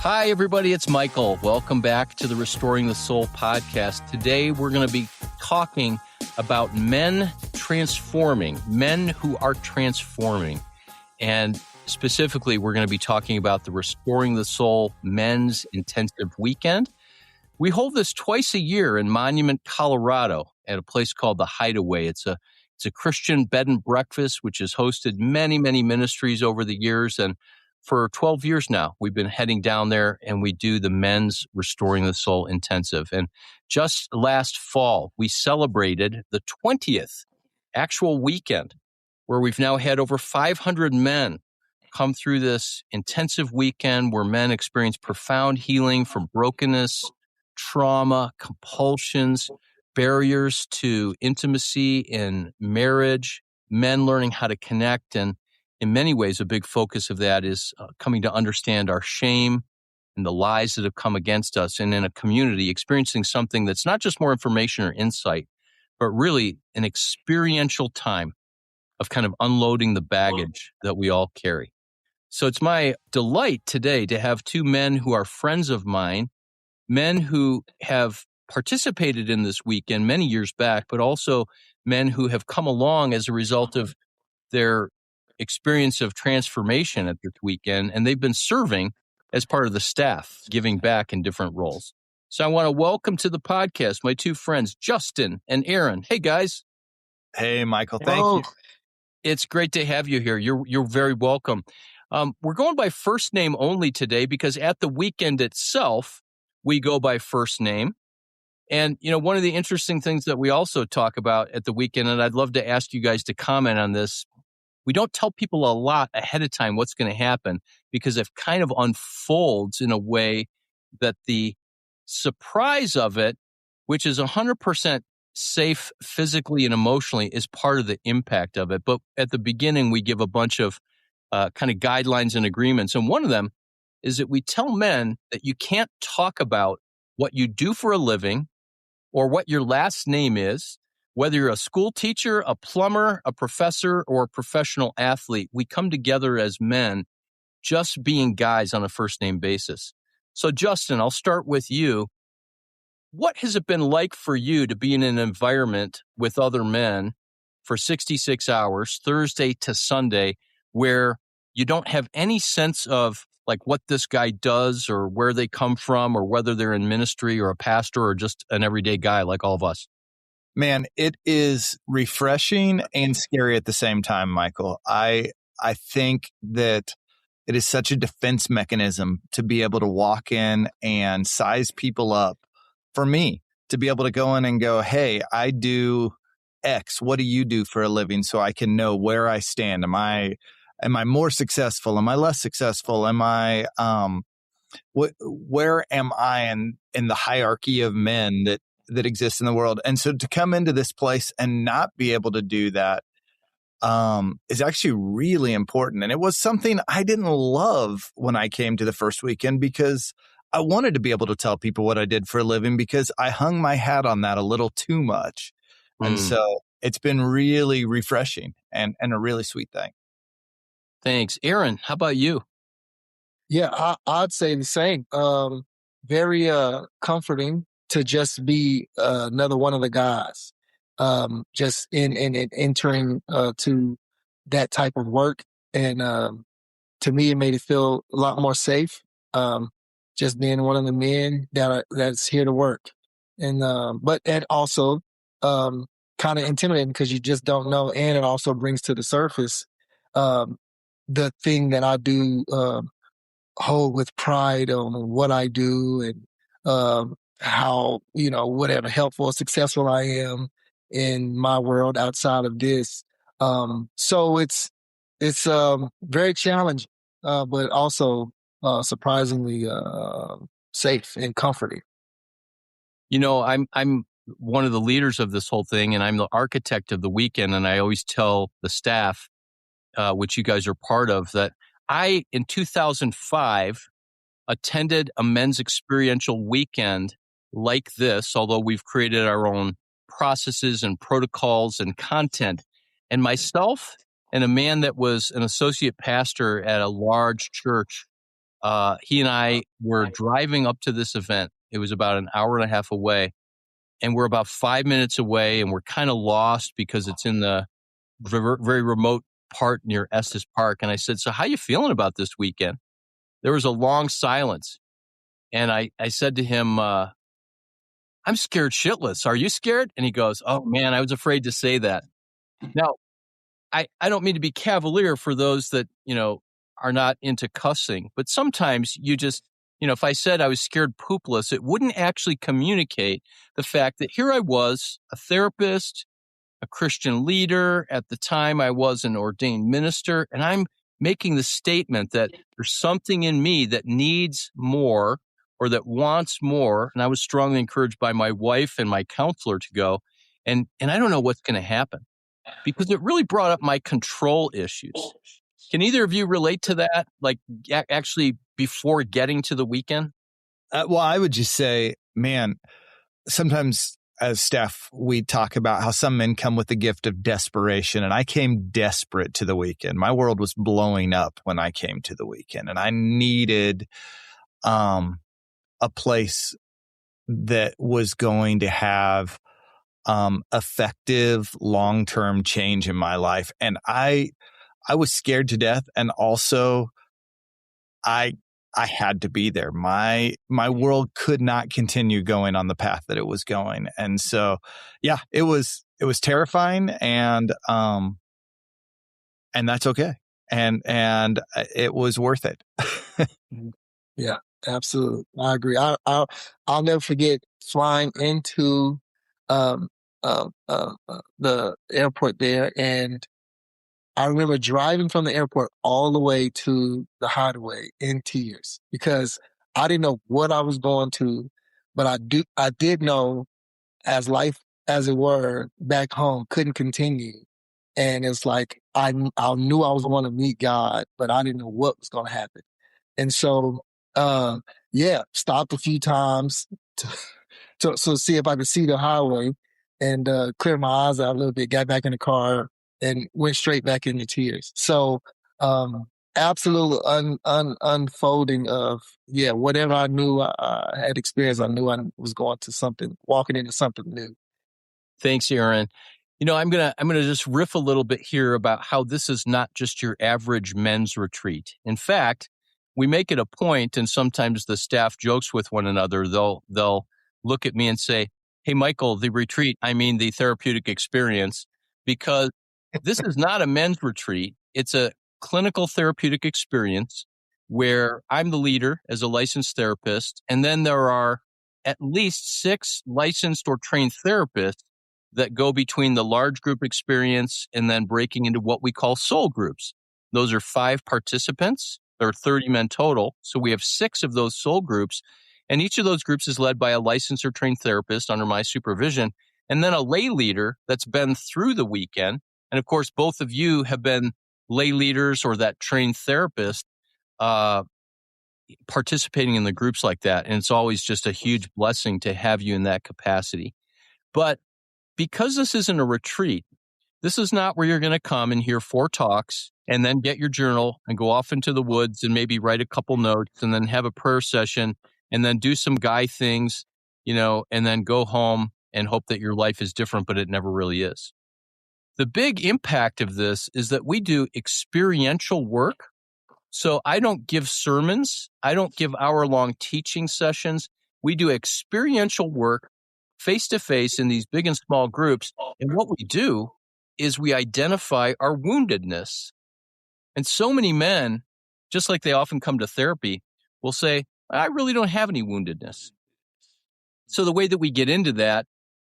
Hi, everybody. It's Michael. Welcome back to the Restoring the Soul podcast. Today, we're going to be talking about men transforming, men who are transforming. And specifically, we're going to be talking about the Restoring the Soul Men's Intensive Weekend. We hold this twice a year in Monument, Colorado, at a place called The Hideaway. It's a Christian bed and breakfast, which has hosted many, many ministries over the years. And for 12 years now, we've been heading down there and we do the Men's Restoring the Soul Intensive. And just last fall, we celebrated the 20th actual weekend where we've now had over 500 men come through this intensive weekend where men experience profound healing from brokenness, trauma, compulsions, barriers to intimacy in marriage, men learning how to connect. And in many ways, a big focus of that is coming to understand our shame and the lies that have come against us, and in a community experiencing something that's not just more information or insight, but really an experiential time of kind of unloading the baggage that we all carry. So it's my delight today to have two men who are friends of mine, men who have participated in this weekend many years back, but also men who have come along as a result of their experience of transformation at this weekend, and they've been serving as part of the staff, giving back in different roles. So I want to welcome to the podcast my two friends, Justin and Aaron. Hey, guys. Hey, Michael. Thank you. It's great to have you here. You're very welcome. We're going by first name only today because at the weekend itself, we go by first name. And, you know, one of the interesting things that we also talk about at the weekend, and I'd love to ask you guys to comment on this, we don't tell people a lot ahead of time what's going to happen because it kind of unfolds in a way that the surprise of it, which is 100% safe physically and emotionally, is part of the impact of it. But at the beginning, we give a bunch of kind of guidelines and agreements. And one of them is that we tell men that you can't talk about what you do for a living or what your last name is, whether you're a school teacher, a plumber, a professor, or a professional athlete. We come together as men just being guys on a first name basis. So Justin, I'll start with you. What has it been like for you to be in an environment with other men for 66 hours, Thursday to Sunday, where you don't have any sense of like what this guy does or where they come from or whether they're in ministry or a pastor or just an everyday guy like all of us? Man, it is refreshing and scary at the same time, Michael. I think that it is such a defense mechanism to be able to walk in and size people up. For me, to be able to go in and go, hey, I do X. What do you do for a living? So I can know where I stand. Am I more successful? Am I less successful? Am I where am I in the hierarchy of men that exists in the world? And so to come into this place and not be able to do that is actually really important. And it was something I didn't love when I came to the first weekend because I wanted to be able to tell people what I did for a living because I hung my hat on that a little too much. And so it's been really refreshing and a really sweet thing. Thanks. Aaron, how about you? Yeah, I'd say the same. Very comforting to just be another one of the guys. Just in entering to that type of work, and to me, it made it feel a lot more safe. Just being one of the men that's here to work, and but and also kind of intimidating because you just don't know, and it also brings to the surface the thing that I do. Hold with pride on what I do and how, whatever helpful or successful I am in my world outside of this. So it's very challenging, but also surprisingly safe and comforting. You know, I'm one of the leaders of this whole thing, and I'm the architect of the weekend. And I always tell the staff, which you guys are part of, that I, in 2005, attended a men's experiential weekend like this, although we've created our own processes and protocols and content. And myself and a man that was an associate pastor at a large church he and I were driving up to this event. It was about an hour and a half away, and we're about 5 minutes away, and we're kind of lost because it's in the very remote part near Estes Park. And I said, so how you feeling about this weekend? There was a long silence. And I said to him, I'm scared shitless. Are you scared? And he goes, oh man, I was afraid to say that. Now, I don't mean to be cavalier for those that, are not into cussing, but sometimes you just, if I said I was scared poopless, it wouldn't actually communicate the fact that here I was, a therapist, a Christian leader. At the time, I was an ordained minister, and I'm making the statement that there's something in me that needs more or that wants more. And I was strongly encouraged by my wife and my counselor to go. And I don't know what's going to happen because it really brought up my control issues. Can either of you relate to that? Like actually before getting to the weekend? Well, I would just say, man, sometimes as staff, we talk about how some men come with the gift of desperation, and I came desperate to the weekend. My world was blowing up when I came to the weekend, and I needed a place that was going to have effective long-term change in my life. And I was scared to death, and also I had to be there. My world could not continue going on the path that it was going. And so, yeah, it was terrifying, and that's okay. And it was worth it. Yeah, absolutely. I agree. I'll never forget flying into the airport there, and I remember driving from the airport all the way to the hideaway in tears because I didn't know what I was going to, but I did know as life as it were back home couldn't continue. And it's like I knew I was going to meet God, but I didn't know what was going to happen. And so stopped a few times to see if I could see the highway and clear my eyes out a little bit, got back in the car and went straight back into tears. So absolute unfolding of, whatever I knew I had experienced, I knew I was walking into something new. Thanks, Aaron. I'm gonna just riff a little bit here about how this is not just your average men's retreat. In fact, we make it a point, and sometimes the staff jokes with one another. They'll look at me and say, "Hey, Michael, the retreat, I mean the therapeutic experience," because this is not a men's retreat. It's a clinical therapeutic experience where I'm the leader as a licensed therapist, and then there are at least 6 licensed or trained therapists that go between the large group experience and then breaking into what we call soul groups. Those are 5 participants. There are 30 men total. So we have 6 of those soul groups. And each of those groups is led by a licensed or trained therapist under my supervision, and then a lay leader that's been through the weekend. And of course, both of you have been lay leaders or that trained therapist participating in the groups like that. And it's always just a huge blessing to have you in that capacity. But because this isn't a retreat, this is not where you're going to come and hear 4 talks and then get your journal and go off into the woods and maybe write a couple notes and then have a prayer session and then do some guy things, and then go home and hope that your life is different, but it never really is. The big impact of this is that we do experiential work. So I don't give sermons. I don't give hour-long teaching sessions. We do experiential work face-to-face in these big and small groups. And what we do is we identify our woundedness. And so many men, just like they often come to therapy, will say, I really don't have any woundedness. So the way that we get into that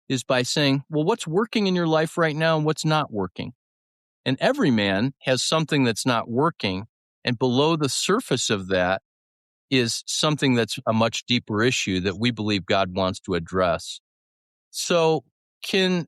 is by saying, well, what's working in your life right now and what's not working? And every man has something that's not working. And below the surface of that is something that's a much deeper issue that we believe God wants to address. So can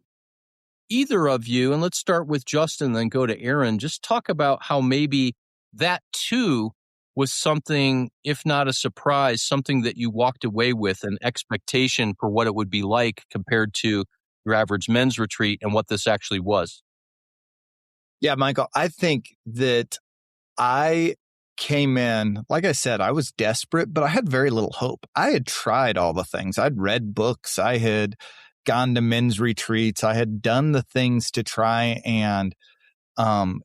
either of you, and let's start with Justin, then go to Aaron, just talk about how maybe that too was something, if not a surprise, something that you walked away with an expectation for what it would be like compared to your average men's retreat and what this actually was. Yeah, Michael, I think that I came in, like I said, I was desperate, but I had very little hope. I had tried all the things. I'd read books. I had gone to men's retreats. I had done the things to try and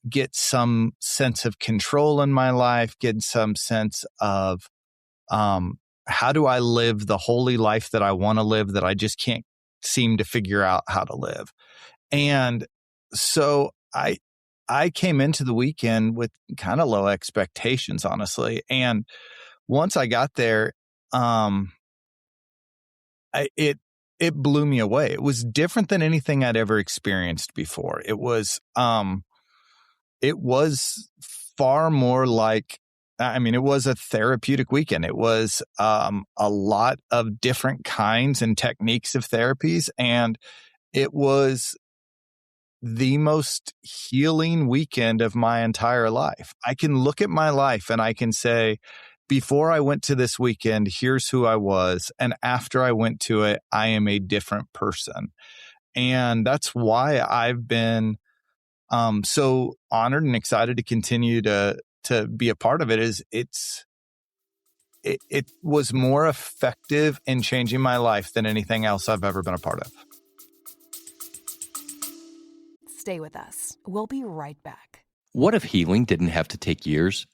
get some sense of control in my life, get some sense of how do I live the holy life that I want to live that I just can't seem to figure out how to live. And so I came into the weekend with kind of low expectations, honestly. And once I got there, it blew me away. It was different than anything I'd ever experienced before. It was far more like, it was a therapeutic weekend. It was a lot of different kinds and techniques of therapies, and it was the most healing weekend of my entire life. I can look at my life and I can say, before I went to this weekend, here's who I was. And after I went to it, I am a different person. And that's why I've been so honored and excited to continue to be a part of it. It was more effective in changing my life than anything else I've ever been a part of. Stay with us. We'll be right back. What if healing didn't have to take years?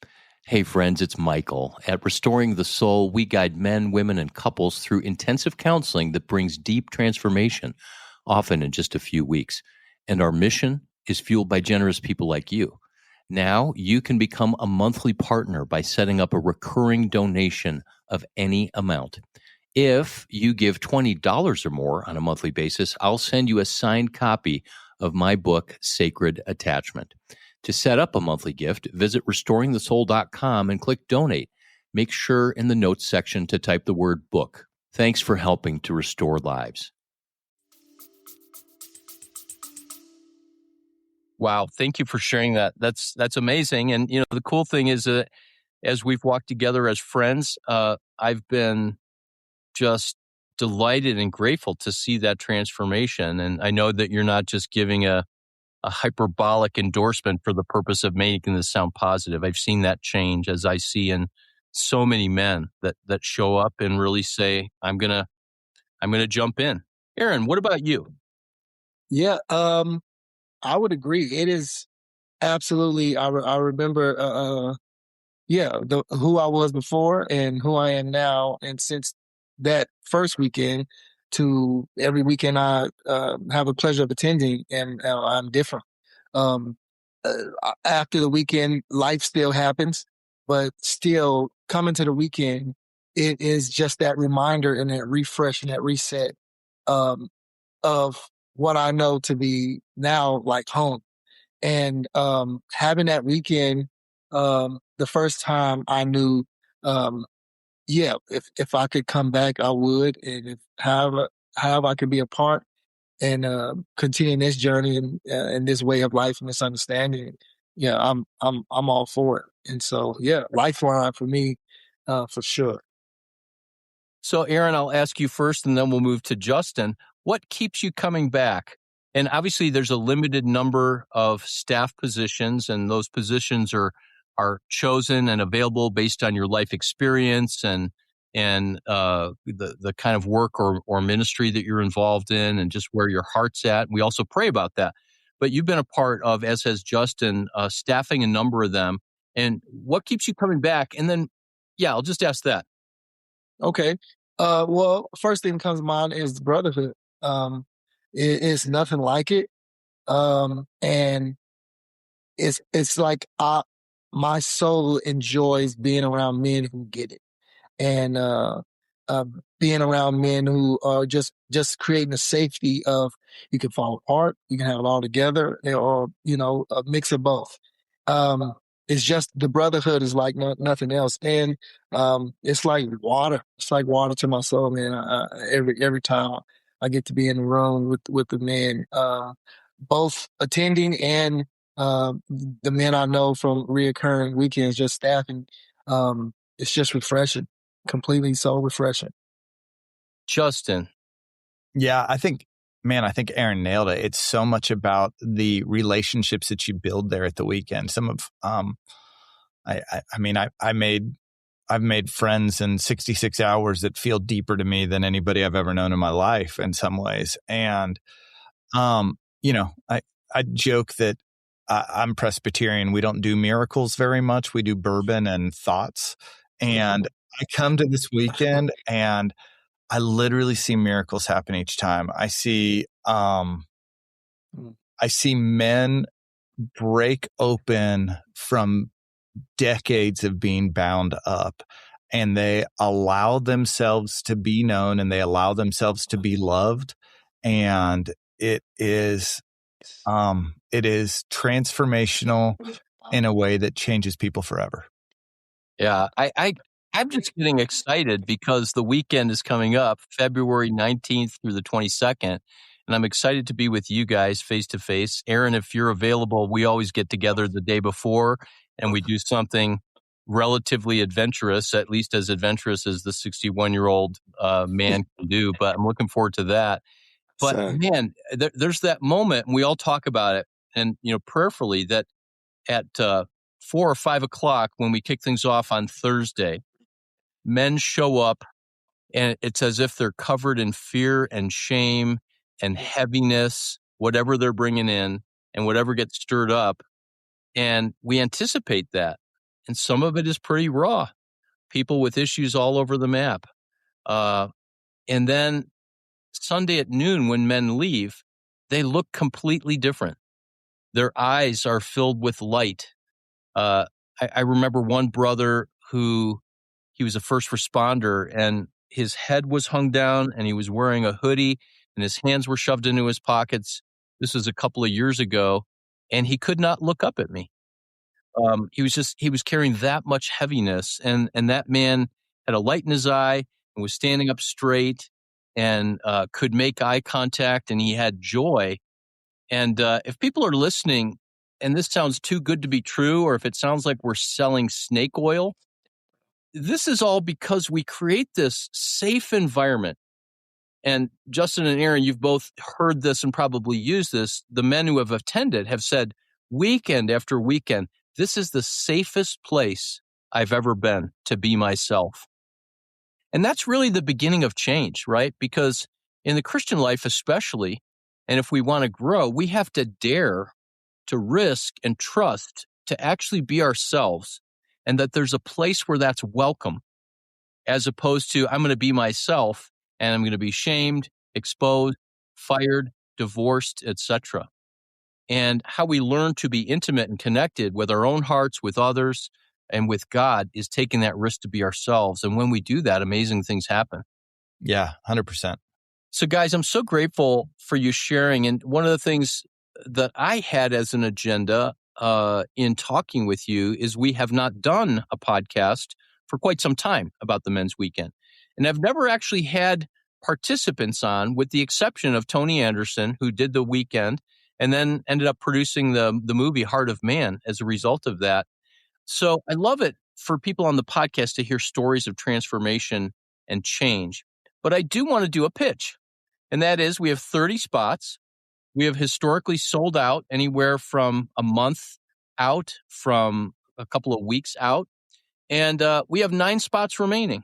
Hey friends, it's Michael. At Restoring the Soul, we guide men, women, and couples through intensive counseling that brings deep transformation, often in just a few weeks. And our mission is fueled by generous people like you. Now you can become a monthly partner by setting up a recurring donation of any amount. If you give $20 or more on a monthly basis, I'll send you a signed copy of my book, Sacred Attachment. To set up a monthly gift, visit restoringthesoul.com and click donate. Make sure in the notes section to type the word book. Thanks for helping to restore lives. Wow, thank you for sharing that. That's amazing. And the cool thing is that as we've walked together as friends, I've been just delighted and grateful to see that transformation. And I know that you're not just giving a hyperbolic endorsement for the purpose of making this sound positive. I've seen that change, as I see in so many men that show up and really say, I'm gonna jump in. Aaron, what about you? Yeah, I would agree. It is absolutely. I remember, who I was before and who I am now, and since that first weekend to every weekend I have a pleasure of attending, and I'm different. Um, After the weekend, life still happens, but still coming to the weekend, it is just that reminder and that refresh and that reset um, of what I know to be now like home. And having that weekend, the first time I knew, if I could come back, I would, and if however I could be a part and continue this journey and this way of life and this understanding, yeah, I'm all for it. And so, yeah, lifeline for me, for sure. So, Aaron, I'll ask you first, and then we'll move to Justin. What keeps you coming back? And obviously, there's a limited number of staff positions, and those positions are chosen and available based on your life experience and the kind of work or ministry that you're involved in, and just where your heart's at. We also pray about that. But you've been a part of, as has Justin, staffing a number of them. And what keeps you coming back? And then, I'll just ask that. Okay. Well, first thing that comes to mind is brotherhood. It's nothing like it. And it's like my soul enjoys being around men who get it, and being around men who are just creating the safety of you can fall apart, you can have it all together, or a mix of both. It's just the brotherhood is like nothing else, and it's like water. It's like water to my soul, man. Every time I get to be in the room with the men, both attending and the men I know from reoccurring weekends, just staffing. It's just refreshing, completely soul refreshing. Justin. Yeah, I think Aaron nailed it. It's so much about the relationships that you build there at the weekend. Some of I've made friends in 66 hours that feel deeper to me than anybody I've ever known in my life in some ways. And, I joke that I'm Presbyterian. We don't do miracles very much. We do bourbon and thoughts. And I come to this weekend and I literally see miracles happen each time. I see men break open from decades of being bound up, and they allow themselves to be known and they allow themselves to be loved. And it is transformational in a way that changes people forever. Yeah, I'm just getting excited because the weekend is coming up, February 19th through the 22nd, and I'm excited to be with you guys face to face. Aaron, if you're available, we always get together the day before and we do something relatively adventurous, at least as adventurous as the 61-year-old man can do, but I'm looking forward to that. But man, there's that moment, and we all talk about it, and prayerfully, that at 4 or 5 o'clock when we kick things off on Thursday, men show up, and it's as if they're covered in fear and shame and heaviness, whatever they're bringing in, and whatever gets stirred up, and we anticipate that. And some of it is pretty raw. People with issues all over the map. And then Sunday at noon, when men leave, they look completely different. Their eyes are filled with light. I remember one brother who, he was a first responder, and his head was hung down and he was wearing a hoodie and his hands were shoved into his pockets. This was a couple of years ago, and he could not look up at me. He was carrying that much heaviness, and that man had a light in his eye and was standing up straight and could make eye contact, and he had joy. And if people are listening and this sounds too good to be true, or if it sounds like we're selling snake oil, this is all because we create this safe environment. And Justin and Aaron, you've both heard this and probably used this. The men who have attended have said weekend after weekend, this is the safest place I've ever been to be myself. And that's really the beginning of change, right? Because in the Christian life especially, and if we want to grow, we have to dare to risk and trust to actually be ourselves, and that there's a place where that's welcome, as opposed to I'm going to be myself and I'm going to be shamed, exposed, fired, divorced, etc. And how we learn to be intimate and connected with our own hearts, with others, and with God is taking that risk to be ourselves. And when we do that, amazing things happen. Yeah, 100%. So guys, I'm so grateful for you sharing. And one of the things that I had as an agenda in talking with you is we have not done a podcast for quite some time about the men's weekend. And I've never actually had participants on, with the exception of Tony Anderson, who did the weekend and then ended up producing the movie Heart of Man as a result of that. So I love it for people on the podcast to hear stories of transformation and change. But I do want to do a pitch. And that is, we have 30 spots. We have historically sold out anywhere from a month out, from a couple of weeks out. And we have 9 spots remaining.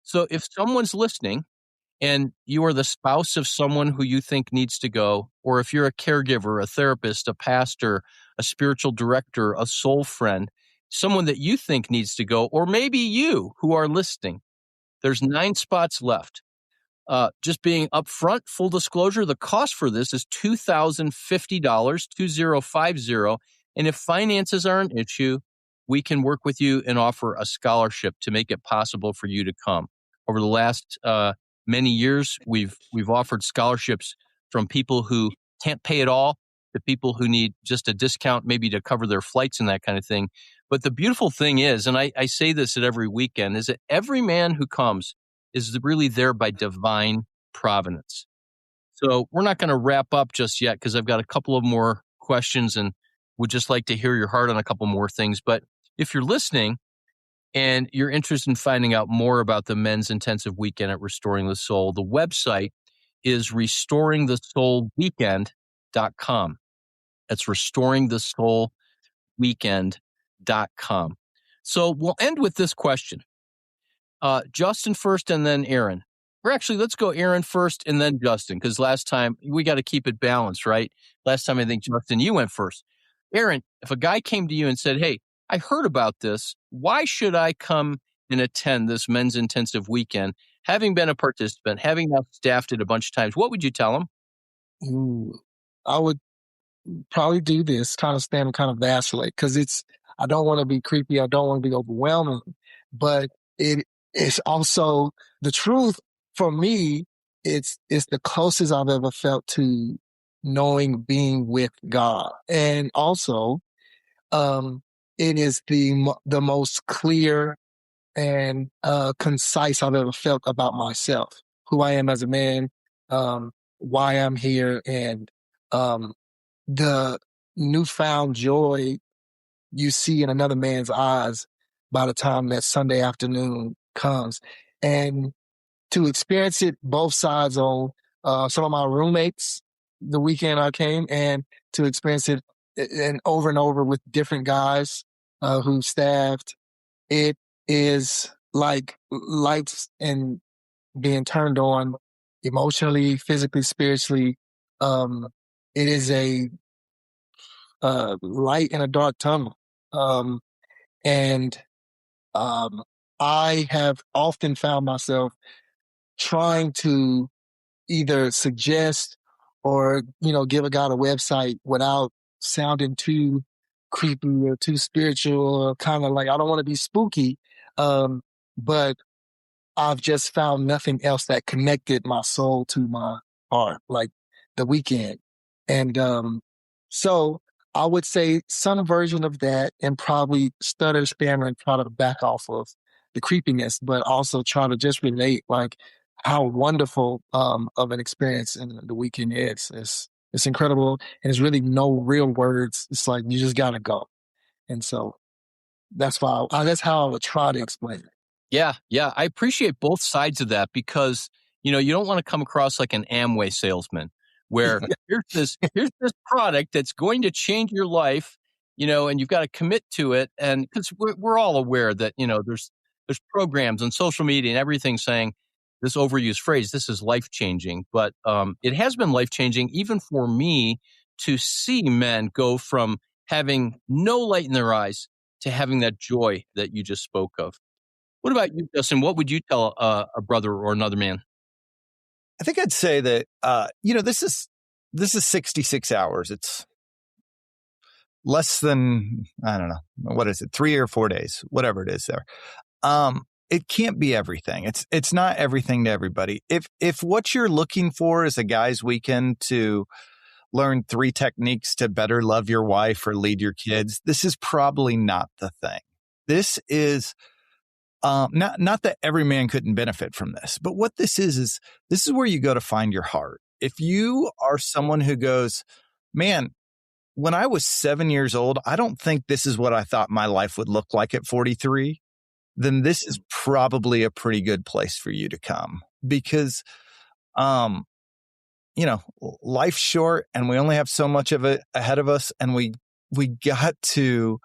So if someone's listening and you are the spouse of someone who you think needs to go, or if you're a caregiver, a therapist, a pastor, a spiritual director, a soul friend, someone that you think needs to go, or maybe you who are listening, there's 9 spots left. Just being upfront, full disclosure, the cost for this is $2,050, 2050. And if finances are an issue, we can work with you and offer a scholarship to make it possible for you to come. Over the last many years, we've offered scholarships from people who can't pay it all to people who need just a discount, maybe to cover their flights and that kind of thing. But the beautiful thing is, and I say this at every weekend, is that every man who comes is really there by divine providence. So we're not going to wrap up just yet because I've got a couple of more questions and would just like to hear your heart on a couple more things. But if you're listening and you're interested in finding out more about the men's intensive weekend at Restoring the Soul, the website is restoringthesoulweekend.com. That's restoringthesoulweekend.com. So we'll end with this question. Justin first and then Aaron. Or actually, let's go Aaron first and then Justin, because last time we got to keep it balanced, right? Last time I think, Justin, you went first. Aaron, if a guy came to you and said, hey, I heard about this, why should I come and attend this men's intensive weekend? Having been a participant, having now staffed it a bunch of times, what would you tell him? Ooh, I would probably do this, kind of stand and kind of vacillate, because I don't want to be creepy. I don't want to be overwhelming, but it's also the truth for me. It's the closest I've ever felt to knowing being with God. And also, it is the most clear and concise I've ever felt about myself, who I am as a man, why I'm here, and the newfound joy you see in another man's eyes by the time that Sunday afternoon comes. And to experience it both sides on some of my roommates the weekend I came, and to experience it and over with different guys who staffed, it is like lights and being turned on emotionally, physically, spiritually. It is a light in a dark tunnel. And I have often found myself trying to either suggest or, give a guy a website without sounding too creepy or too spiritual, or kind of like, I don't want to be spooky. But I've just found nothing else that connected my soul to my heart, like the weekend. And so I would say some version of that, and probably stutter, stammer, and try to back off of the creepiness, but also try to just relate like how wonderful of an experience in the weekend is. It's incredible, and there's really no real words. It's like you just gotta go. And so that's how I would try to explain it. Yeah. I appreciate both sides of that, because, you don't want to come across like an Amway salesman where here's this product that's going to change your life, and you've got to commit to it. And because we're all aware that, there's programs on social media and everything saying this overused phrase, this is life changing. But it has been life changing even for me to see men go from having no light in their eyes to having that joy that you just spoke of. What about you, Justin? What would you tell a brother or another man? I think I'd say that, this is 66 hours. It's less than, I don't know, what is it? 3 or 4 days, whatever it is there. It can't be everything. It's not everything to everybody. If what you're looking for is a guy's weekend to learn 3 techniques to better love your wife or lead your kids, this is probably not the thing. This is not that every man couldn't benefit from this, but what this is this is where you go to find your heart. If you are someone who goes, man, when I was 7 years old, I don't think this is what I thought my life would look like at 43, then this is probably a pretty good place for you to come, because, life's short and we only have so much of it ahead of us. And we got to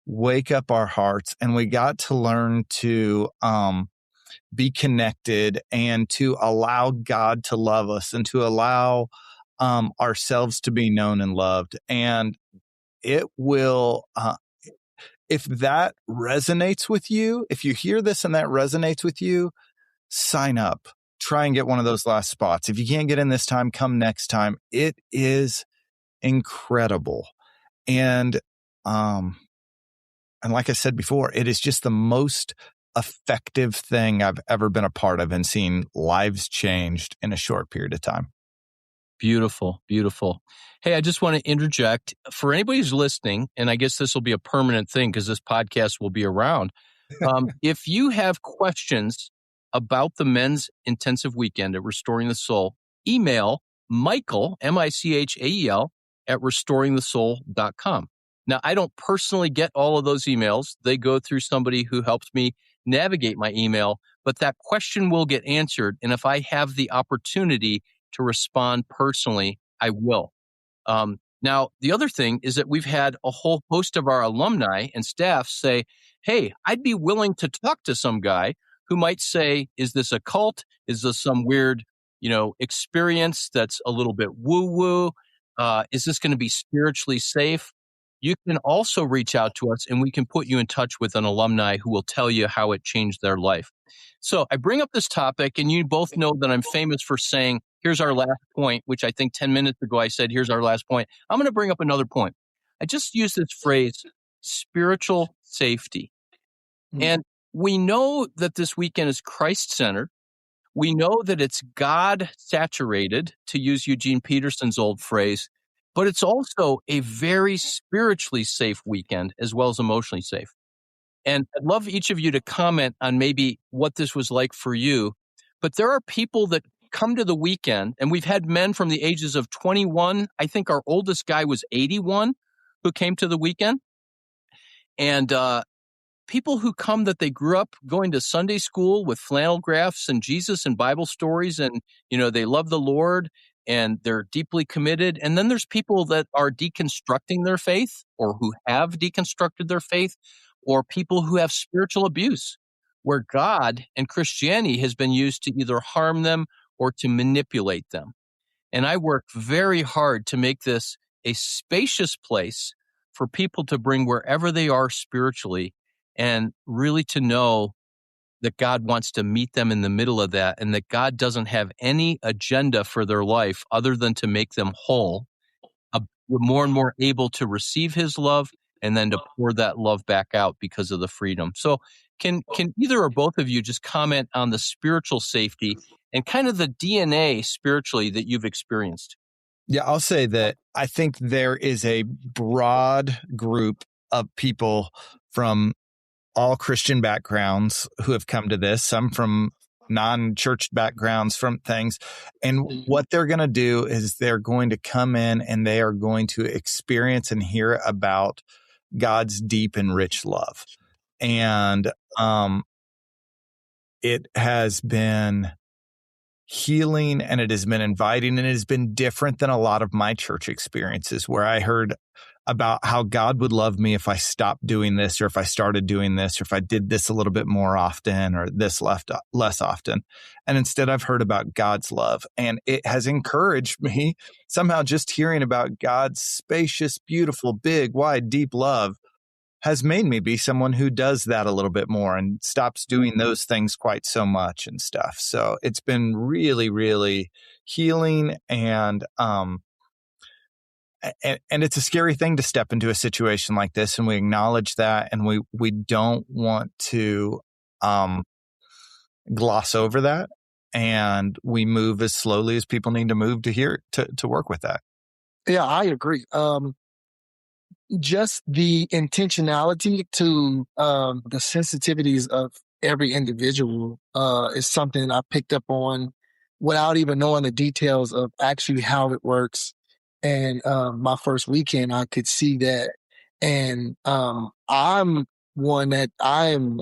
wake up our hearts, and we got to learn to be connected, and to allow God to love us, and to allow ourselves to be known and loved. And it will, if that resonates with you, if you hear this and that resonates with you, sign up, try and get one of those last spots. If you can't get in this time, come next time. It is incredible. And like I said before, it is just the most effective thing I've ever been a part of, and seen lives changed in a short period of time. Beautiful. Hey, I just want to interject for anybody who's listening, and I guess this will be a permanent thing because this podcast will be around. If you have questions about the men's intensive weekend at Restoring the Soul, email Michael, Michael, at restoringthesoul.com. Now, I don't personally get all of those emails. They go through somebody who helps me navigate my email, but that question will get answered. And if I have the opportunity to respond personally, I will. Now, the other thing is that we've had a whole host of our alumni and staff say, hey, I'd be willing to talk to some guy who might say, is this a cult? Is this some weird, experience that's a little bit woo-woo? Is this going to be spiritually safe? You can also reach out to us and we can put you in touch with an alumni who will tell you how it changed their life. So I bring up this topic, and you both know that I'm famous for saying, here's our last point, which I think 10 minutes ago I said, here's our last point. I'm going to bring up another point. I just used this phrase, spiritual safety. And we know that this weekend is Christ-centered. We know that it's God-saturated, to use Eugene Peterson's old phrase, but it's also a very spiritually safe weekend as well as emotionally safe. And I'd love each of you to comment on maybe what this was like for you. But there are people that come to the weekend, and we've had men from the ages of 21. I think our oldest guy was 81 who came to the weekend. And people who come that they grew up going to Sunday school with flannel graphs and Jesus and Bible stories, and, they love the Lord and they're deeply committed. And then there's people that are deconstructing their faith, or who have deconstructed their faith, or people who have spiritual abuse, where God and Christianity has been used to either harm them or to manipulate them. And I work very hard to make this a spacious place for people to bring wherever they are spiritually, and really to know that God wants to meet them in the middle of that, and that God doesn't have any agenda for their life other than to make them whole, more and more able to receive his love, and then to pour that love back out because of the freedom. So can either or both of you just comment on the spiritual safety and kind of the DNA spiritually that you've experienced? Yeah, I'll say that I think there is a broad group of people from all Christian backgrounds who have come to this, some from non-church backgrounds, from things. And what they're going to do is they're going to come in and they are going to experience and hear about God's deep and rich love. And it has been healing, and it has been inviting, and it has been different than a lot of my church experiences, where I heard about how God would love me if I stopped doing this, or if I started doing this, or if I did this a little bit more often, or this less often. And instead, I've heard about God's love, and it has encouraged me somehow. Just hearing about God's spacious, beautiful, big, wide, deep love has made me be someone who does that a little bit more and stops doing those things quite so much and stuff. So it's been really, really healing, and it's a scary thing to step into a situation like this, and we acknowledge that, and we don't want to gloss over that, and we move as slowly as people need to move to work with that. Yeah, I agree. Just the intentionality to the sensitivities of every individual is something I picked up on without even knowing the details of actually how it works. And my first weekend, I could see that. And I'm one that I am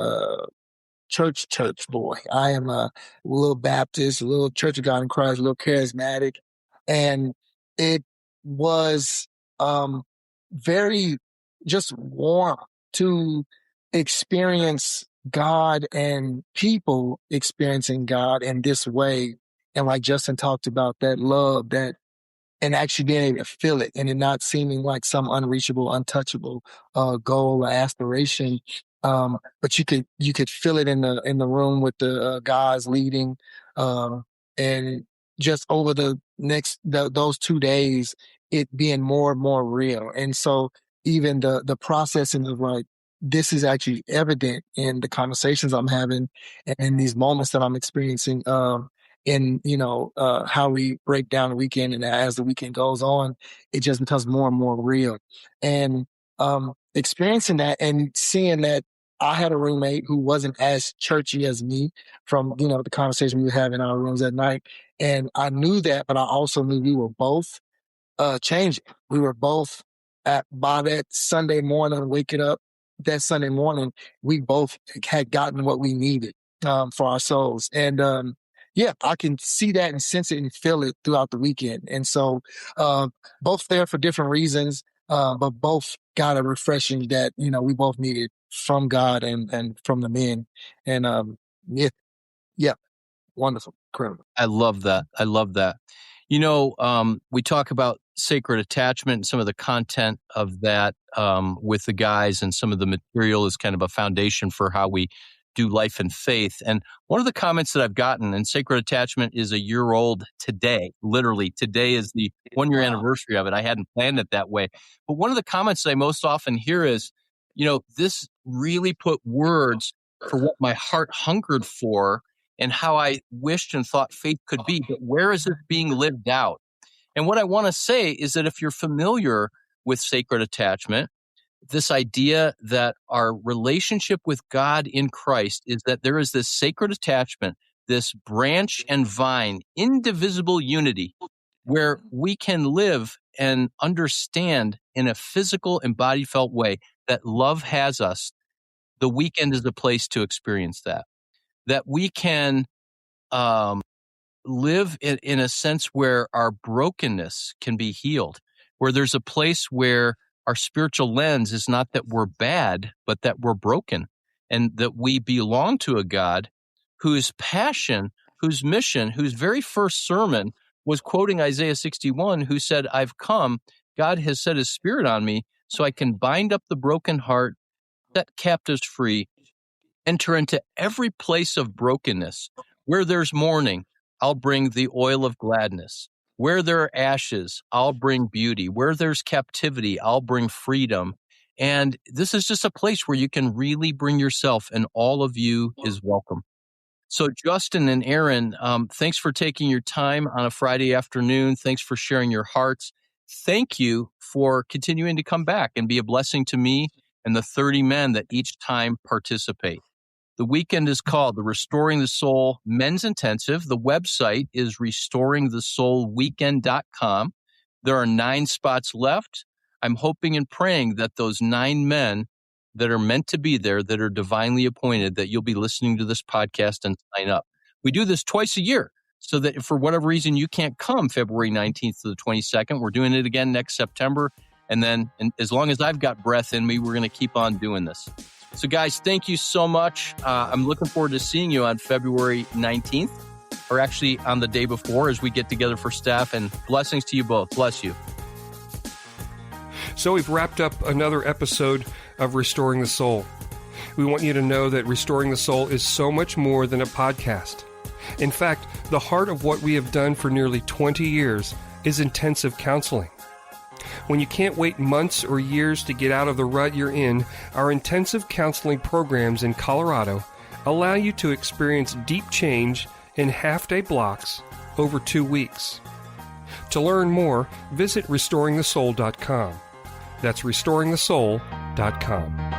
church boy. I am a little Baptist, a little Church of God in Christ, a little charismatic. And it was very just warm to experience God and people experiencing God in this way. And like Justin talked about, that love, that, and actually being able to feel it, and it not seeming like some unreachable, untouchable goal or aspiration. But you could feel it in the room with the guys leading, and just over those 2 days, it being more and more real. And so even the processing of, like, this is actually evident in the conversations I'm having and these moments that I'm experiencing. In how we break down the weekend, and as the weekend goes on, it just becomes more and more real. And experiencing that and seeing that I had a roommate who wasn't as churchy as me from the conversation we would have in our rooms at night, and I knew that, but I also knew we were both changing. We were both by that Sunday morning, waking up that Sunday morning, we both had gotten what we needed for our souls. And yeah, I can see that and sense it and feel it throughout the weekend. And so, both there for different reasons, but both got a refreshing that, we both needed from God and from the men. And, yeah, yeah, wonderful, incredible. I love that. I love that. We talk about sacred attachment and some of the content of that with the guys, and some of the material is kind of a foundation for how we do life and faith. And one of the comments that I've gotten, and sacred attachment is a year old today, literally today is the 1 year anniversary of it. I hadn't planned it that way. But one of the comments that I most often hear is, this really put words for what my heart hungered for and how I wished and thought faith could be, but where is it being lived out? And what I want to say is that if you're familiar with sacred attachment, this idea that our relationship with God in Christ is that there is this sacred attachment, this branch and vine, indivisible unity, where we can live and understand in a physical, embodied, felt way that love has us. The weekend is the place to experience that we can live in a sense where our brokenness can be healed, where there's a place where our spiritual lens is not that we're bad, but that we're broken, and that we belong to a God whose passion, whose mission, whose very first sermon was quoting Isaiah 61, who said, "I've come, God has set his spirit on me, so I can bind up the broken heart, set captives free, enter into every place of brokenness. Where there's mourning, I'll bring the oil of gladness. Where there are ashes, I'll bring beauty. Where there's captivity, I'll bring freedom." And this is just a place where you can really bring yourself, and all of you is welcome. So Justin and Aaron, thanks for taking your time on a Friday afternoon. Thanks for sharing your hearts. Thank you for continuing to come back and be a blessing to me and the 30 men that each time participate. The weekend is called the Restoring the Soul Men's Intensive. The website is restoringthesoulweekend.com. There are 9 spots left. I'm hoping and praying that those 9 men that are meant to be there, that are divinely appointed, that you'll be listening to this podcast and sign up. We do this twice a year, so that if for whatever reason you can't come February 19th to the 22nd, we're doing it again next September. And as long as I've got breath in me, we're going to keep on doing this. So guys, thank you so much. I'm looking forward to seeing you on February 19th, or actually on the day before, as we get together for staff, and blessings to you both. Bless you. So we've wrapped up another episode of Restoring the Soul. We want you to know that Restoring the Soul is so much more than a podcast. In fact, the heart of what we have done for nearly 20 years is intensive counseling. When you can't wait months or years to get out of the rut you're in, our intensive counseling programs in Colorado allow you to experience deep change in half-day blocks over 2 weeks. To learn more, visit restoringthesoul.com. That's restoringthesoul.com.